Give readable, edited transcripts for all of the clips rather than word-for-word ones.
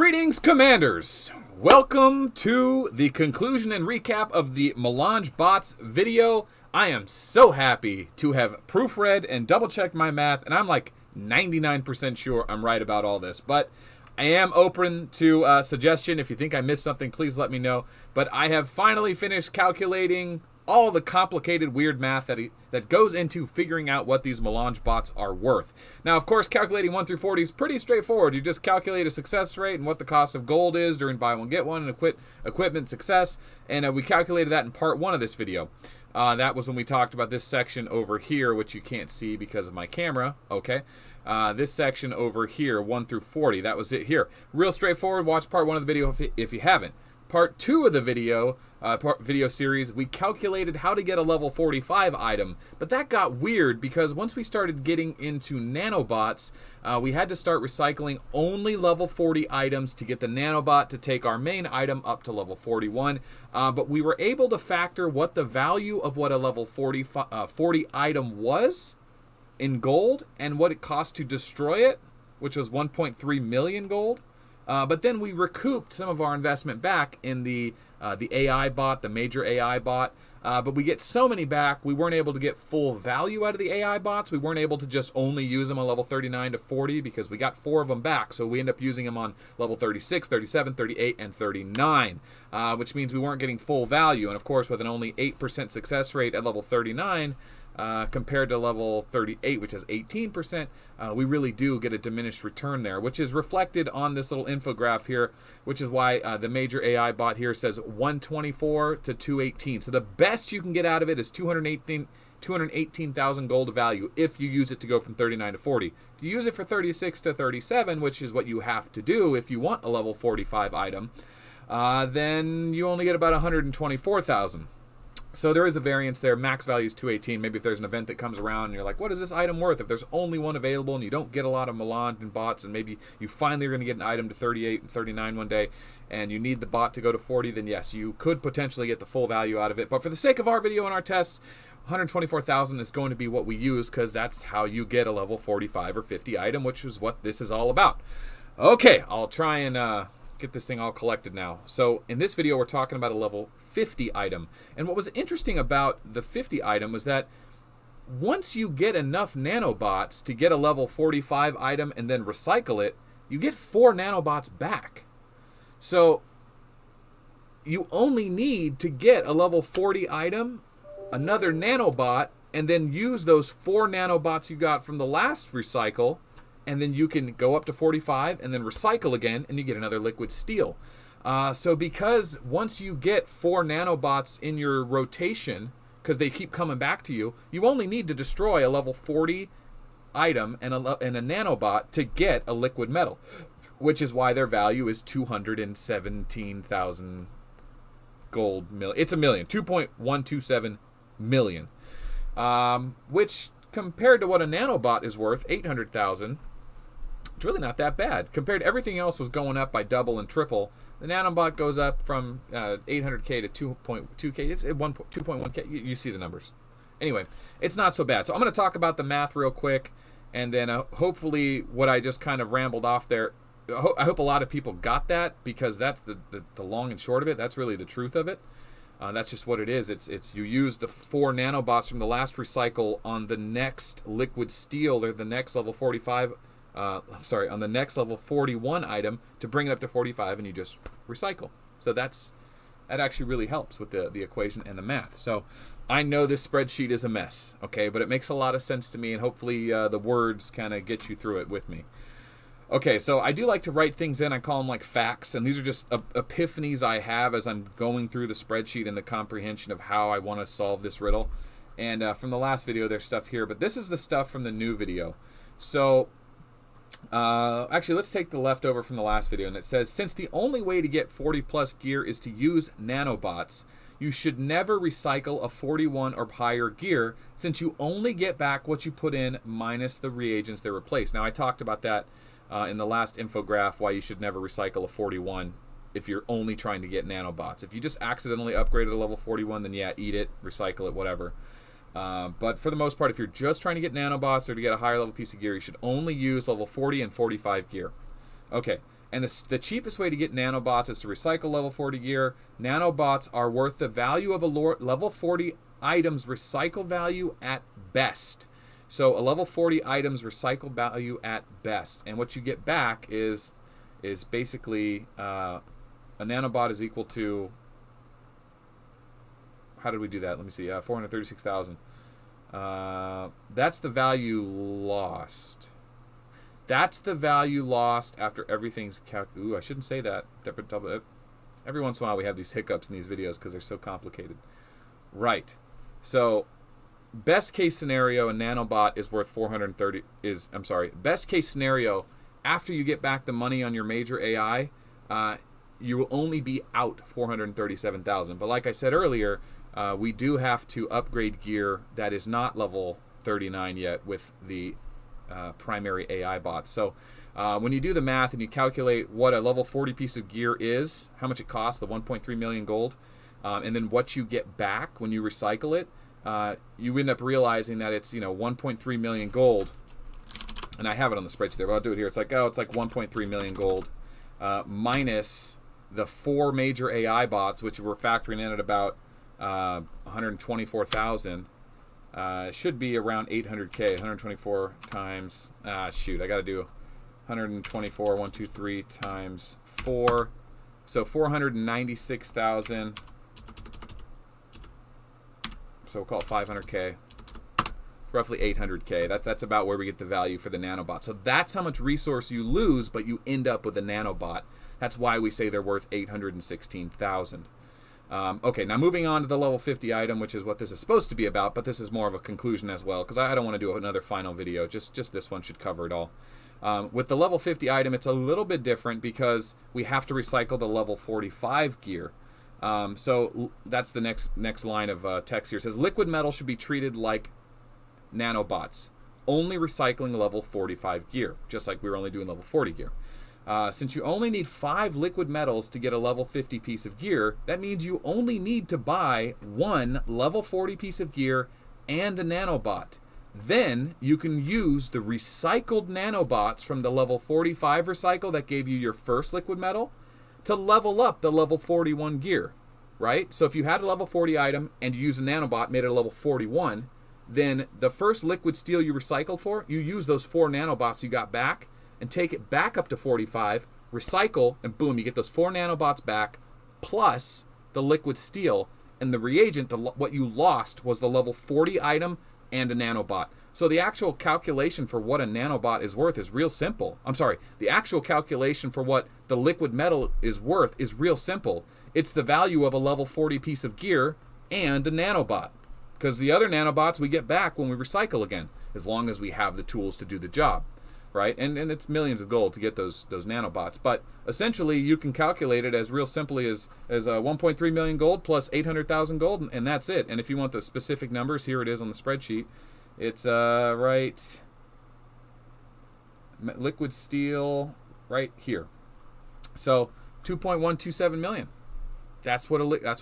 Greetings, Commanders! Welcome to the conclusion and recap of the Melange bots video. I am so happy to have proofread and double-checked my math, and I'm like 99% sure I'm right about all this. But I am open to suggestion. If you think I missed something, please let me know. But I have finally finished calculating all the complicated, weird math that goes into figuring out what these Melange bots are worth. Now, of course, calculating 1 through 40 is pretty straightforward. You just calculate a success rate and what the cost of gold is during buy one, get one, and equipment success. And we calculated that in part 1 of this video. That was when we talked about this section over here, which you can't see because of my camera. Okay. This section over here, 1 through 40, that was it here. Real straightforward. Watch part 1 of the video if you haven't. Part 2 of the video series, we calculated how to get a level 45 item, but that got weird because once we started getting into nanobots, we had to start recycling only level 40 items to get the nanobot to take our main item up to level 41, but we were able to factor what the value of what a level 40 item was in gold and what it cost to destroy it, which was 1.3 million gold. But then we recouped some of our investment back in the AI bot, the major AI bot. But we get so many back, we weren't able to get full value out of the AI bots. We weren't able to just only use them on level 39 to 40 because we got 4 of them back. So we end up using them on level 36, 37, 38, and 39, which means we weren't getting full value. And of course, with an only 8% success rate at level 39, compared to level 38, which has 18%, we really do get a diminished return there, which is reflected on this little infograph here, which is why the major AI bot here says 124 to 218. So the best you can get out of it is 218,000 gold of value if you use it to go from 39 to 40. If you use it for 36 to 37, which is what you have to do if you want a level 45 item, then you only get about 124,000. So there is a variance there. Max value is 218. Maybe if there's an event that comes around and you're like, what is this item worth? If there's only one available and you don't get a lot of Melange and bots, and maybe you finally are going to get an item to 38 and 39 one day and you need the bot to go to 40, then yes, you could potentially get the full value out of it. But for the sake of our video and our tests, 124,000 is going to be what we use because that's how you get a level 45 or 50 item, which is what this is all about. Okay, I'll try and get this thing all collected now. So in this video, we're talking about a level 50 item. And what was interesting about the 50 item was that once you get enough nanobots to get a level 45 item and then recycle it, you get 4 nanobots back. So you only need to get a level 40 item, another nanobot, and then use those 4 nanobots you got from the last recycle, and then you can go up to 45 and then recycle again, and you get another liquid steel. So because once you get 4 nanobots in your rotation, because they keep coming back to you, you only need to destroy a level 40 item and a nanobot to get a liquid metal, which is why their value is 217,000 gold million. It's a million, 2.127 million, which compared to what a nanobot is worth, 800,000, it's really not that bad. Compared to everything else was going up by double and triple, the nanobot goes up from 800k to 2.2k. It's 2.1k. You see the numbers. Anyway, it's not so bad. So I'm going to talk about the math real quick, and then hopefully what I just kind of rambled off there, I hope a lot of people got that, because that's the long and short of it. That's really the truth of it. That's just what it is. It's you use the 4 nanobots from the last recycle on the next liquid steel, or the next level 45. On the next level 41 item to bring it up to 45, and you just recycle. So that actually really helps with the equation and the math. So I know this spreadsheet is a mess, okay, but it makes a lot of sense to me, and hopefully the words kind of get you through it with me. Okay, so I do like to write things in. I call them like facts, and these are just epiphanies I have as I'm going through the spreadsheet and the comprehension of how I want to solve this riddle. And from the last video, there's stuff here, but this is the stuff from the new video. So actually, let's take the leftover from the last video, and it says, since the only way to get 40 plus gear is to use nanobots, you should never recycle a 41 or higher gear, since you only get back what you put in minus the reagents they replace. Now, I talked about that in the last infograph, why you should never recycle a 41 if you're only trying to get nanobots. If you just accidentally upgraded a level 41, then yeah, eat it, recycle it, whatever. But for the most part, if you're just trying to get nanobots or to get a higher level piece of gear, you should only use level 40 and 45 gear. Okay, And the cheapest way to get nanobots is to recycle level 40 gear. Nanobots are worth the value of a level 40 item's recycle value at best. So a level 40 item's recycle value at best. And what you get back is basically a nanobot is equal to, how did we do that? Let me see, 436,000. That's the value lost. That's the value lost after everything's calculated. Ooh, I shouldn't say that. Every once in a while we have these hiccups in these videos because they're so complicated. Right. So, best case scenario, a nanobot is worth 430. Best case scenario, after you get back the money on your major AI, you will only be out 437,000. But like I said earlier, we do have to upgrade gear that is not level 39 yet with the primary AI bots. So when you do the math and you calculate what a level 40 piece of gear is, how much it costs, the 1.3 million gold, and then what you get back when you recycle it, you end up realizing that it's 1.3 million gold. And I have it on the spreadsheet there, but I'll do it here. It's like 1.3 million gold minus the 4 major AI bots, which we're factoring in at about 124,000. Should be around 800k. 124 times, I gotta do 124, 1, 2, 3 times 4. So 496,000. So we'll call it 500k. Roughly 800k. That's about where we get the value for the nanobot. So that's how much resource you lose, but you end up with a nanobot. That's why we say they're worth 816,000. Okay, now moving on to the level 50 item, which is what this is supposed to be about, but this is more of a conclusion as well, because I don't want to do another final video. Just this one should cover it all. With the level 50 item, it's a little bit different because we have to recycle the level 45 gear. So that's the next line of text here. It says, liquid metal should be treated like nanobots, only recycling level 45 gear, just like we were only doing level 40 gear. Since you only need 5 liquid metals to get a level 50 piece of gear, that means you only need to buy 1 level 40 piece of gear and a nanobot. Then you can use the recycled nanobots from the level 45 recycle that gave you your first liquid metal to level up the level 41 gear, right? So if you had a level 40 item and you use a nanobot, made it a level 41, then the first liquid steel you recycled for, you use those 4 nanobots you got back and take it back up to 45, recycle, and boom, you get those 4 nanobots back, plus the liquid steel, and the reagent, what you lost was the level 40 item and a nanobot. So the actual calculation for what a nanobot is worth is real simple. The actual calculation for what the liquid metal is worth is real simple. It's the value of a level 40 piece of gear and a nanobot. Because the other nanobots we get back when we recycle again, as long as we have the tools to do the job. Right, and it's millions of gold to get those nanobots, but essentially you can calculate it as real simply as 1.3 million gold plus 800,000 gold, and that's it. And if you want the specific numbers, here it is on the spreadsheet. It's right, liquid steel right here. So 2.127 million. That's what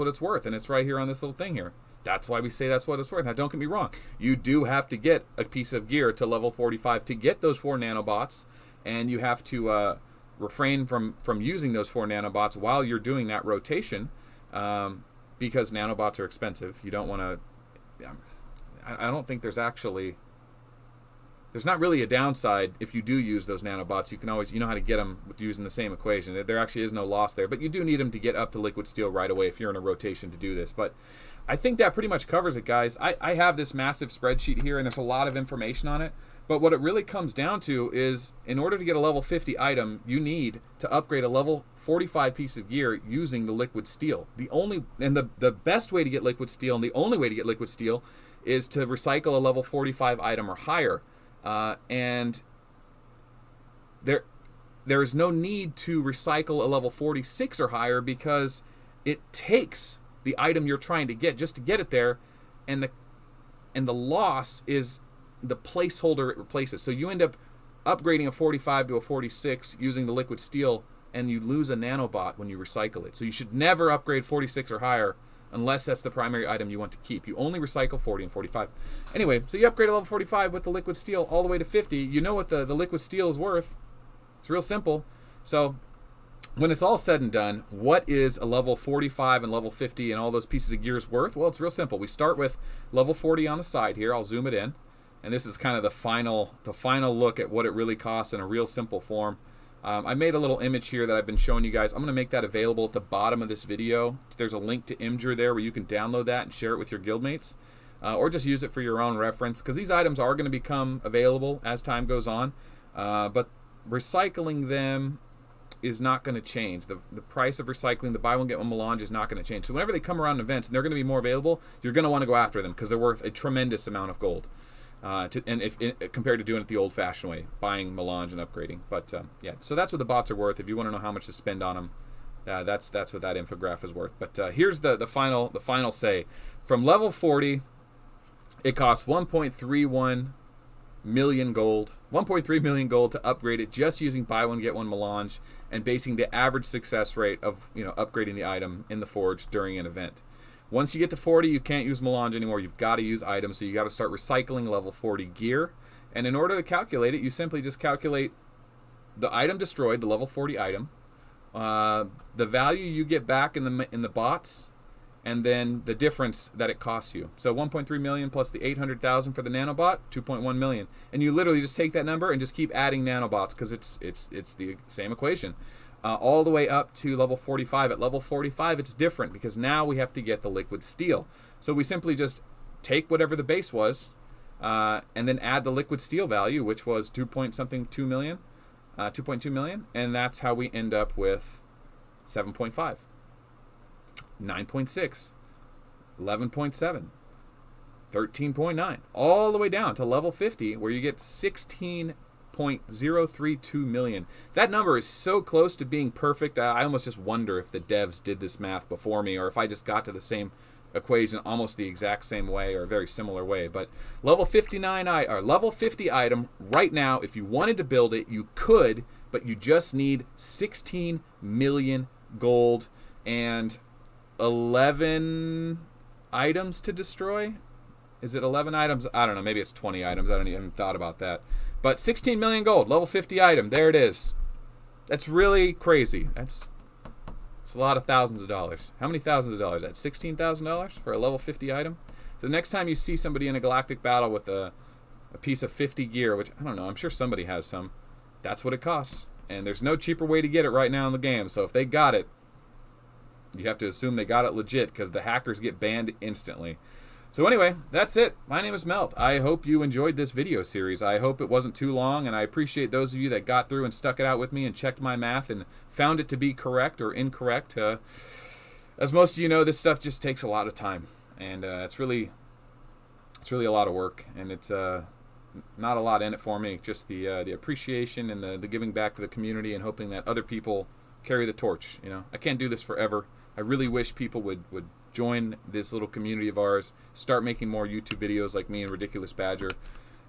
it's worth, and it's right here on this little thing here. That's why we say that's what it's worth. Now, don't get me wrong. You do have to get a piece of gear to level 45 to get those 4 nanobots, and you have to refrain from using those 4 nanobots while you're doing that rotation, because nanobots are expensive. You don't want to... I don't think there's not really a downside if you do use those nanobots. You can always, you know how to get them with using the same equation. There actually is no loss there, but you do need them to get up to liquid steel right away if you're in a rotation to do this. But I think that pretty much covers it, guys. I have this massive spreadsheet here, and there's a lot of information on it. But what it really comes down to is, in order to get a level 50 item, you need to upgrade a level 45 piece of gear using the liquid steel. The best way to get liquid steel, and the only way to get liquid steel, is to recycle a level 45 item or higher. And there's no need to recycle a level 46 or higher, because it takes the item you're trying to get just to get it there, and the loss is the placeholder it replaces. So you end up upgrading a 45 to a 46 using the liquid steel, and you lose a nanobot when you recycle it. So you should never upgrade 46 or higher unless that's the primary item you want to keep. You only recycle 40 and 45. Anyway, so you upgrade a level 45 with the liquid steel all the way to 50. You know what the liquid steel is worth. It's real simple. So when it's all said and done, what is a level 45 and level 50 and all those pieces of gears worth? Well, it's real simple. We start with level 40 on the side here. I'll zoom it in. And this is kind of the final look at what it really costs in a real simple form. I made a little image here that I've been showing you guys. I'm going to make that available at the bottom of this video. There's a link to Imgur there where you can download that and share it with your guildmates. Or just use it for your own reference, because these items are going to become available as time goes on. But recycling them is not going to change. The price of recycling, the buy one get one melange, is not going to change. So whenever they come around events and they're going to be more available, you're going to want to go after them because they're worth a tremendous amount of gold. Compared to doing it the old-fashioned way, buying melange and upgrading. But yeah, so that's what the bots are worth. If you want to know how much to spend on them, that's what that infograph is worth. But here's the final say. From level 40, it costs 1.31 million gold, 1.3 million gold to upgrade it, just using buy one get one melange and basing the average success rate of upgrading the item in the forge during an event. Once you get to 40, you can't use melange anymore. You've got to use items, so you got to start recycling level 40 gear. And in order to calculate it, you simply just calculate the item destroyed, the level 40 item, the value you get back in the bots, and then the difference that it costs you. So 1.3 million plus the 800,000 for the nanobot, 2.1 million. And you literally just take that number and just keep adding nanobots because it's the same equation. All the way up to level 45. At level 45, it's different because now we have to get the liquid steel. So we simply just take whatever the base was and then add the liquid steel value, which was 2.2 million, and that's how we end up with 7.5, 9.6, 11.7, 13.9, all the way down to level 50, where you get 16.032 million. That number is so close to being perfect. I almost just wonder if the devs did this math before me, or if I just got to the same equation almost the exact same way or a very similar way. But level 59 or level 50 item right now, if you wanted to build it, you could, but you just need 16 million gold and 11 items to destroy. Is it 11 items? I don't know. Maybe it's 20 items. I haven't thought about that. But 16 million gold, level 50 item. There it is. That's really crazy. It's a lot of thousands of dollars. How many thousands of dollars? That's $16,000 for a level 50 item. So the next time you see somebody in a galactic battle with a piece of 50 gear, which I don't know, I'm sure somebody has some, that's what it costs. And there's no cheaper way to get it right now in the game. So if they got it, you have to assume they got it legit, because the hackers get banned instantly. So anyway, that's it. My name is Melt. I hope you enjoyed this video series. I hope it wasn't too long, and I appreciate those of you that got through and stuck it out with me and checked my math and found it to be correct or incorrect. As most of you know, this stuff just takes a lot of time, and it's really a lot of work, and it's not a lot in it for me. Just the appreciation and the giving back to the community and hoping that other people carry the torch. I can't do this forever. I really wish people would join this little community of ours, start making more YouTube videos like me and RidiculousBadger,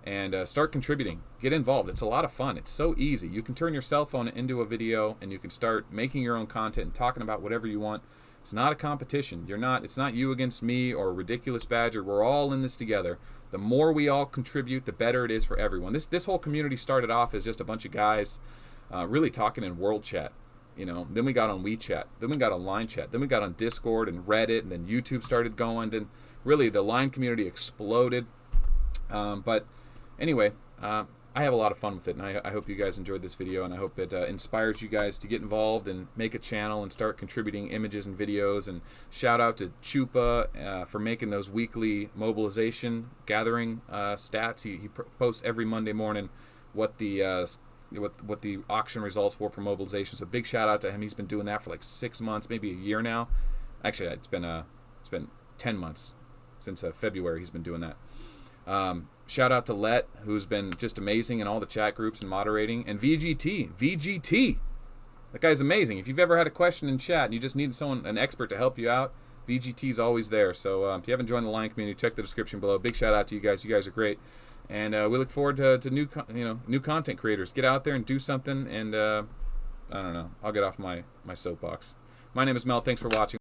and start contributing. Get involved. It's a lot of fun. It's so easy. You can turn your cell phone into a video, and you can start making your own content and talking about whatever you want. It's not a competition. It's not you against me or RidiculousBadger. We're all in this together. The more we all contribute, the better it is for everyone. This whole community started off as just a bunch of guys really talking in world chat. Then we got on WeChat, then we got on Line Chat, then we got on Discord and Reddit, and then YouTube started going, then really the Line community exploded. But anyway, I have a lot of fun with it, and I hope you guys enjoyed this video, and I hope it inspires you guys to get involved and make a channel and start contributing images and videos. And shout out to Chupa for making those weekly mobilization gathering stats. He posts every Monday morning what the auction results for mobilization. So big shout out to him. He's been doing that for like 6 months, maybe a year now. Actually, it's been 10 months since February. He's been doing that. Shout out to Let, who's been just amazing in all the chat groups and moderating, and VGT. That guy's amazing. If you've ever had a question in chat and you just need an expert to help you out, VGT's always there. So if you haven't joined the Line community, check the description below. Big shout out to you guys. You guys are great. And we look forward to new content creators. Get out there and do something. And I don't know. I'll get off my soapbox. My name is Mel. Thanks for watching.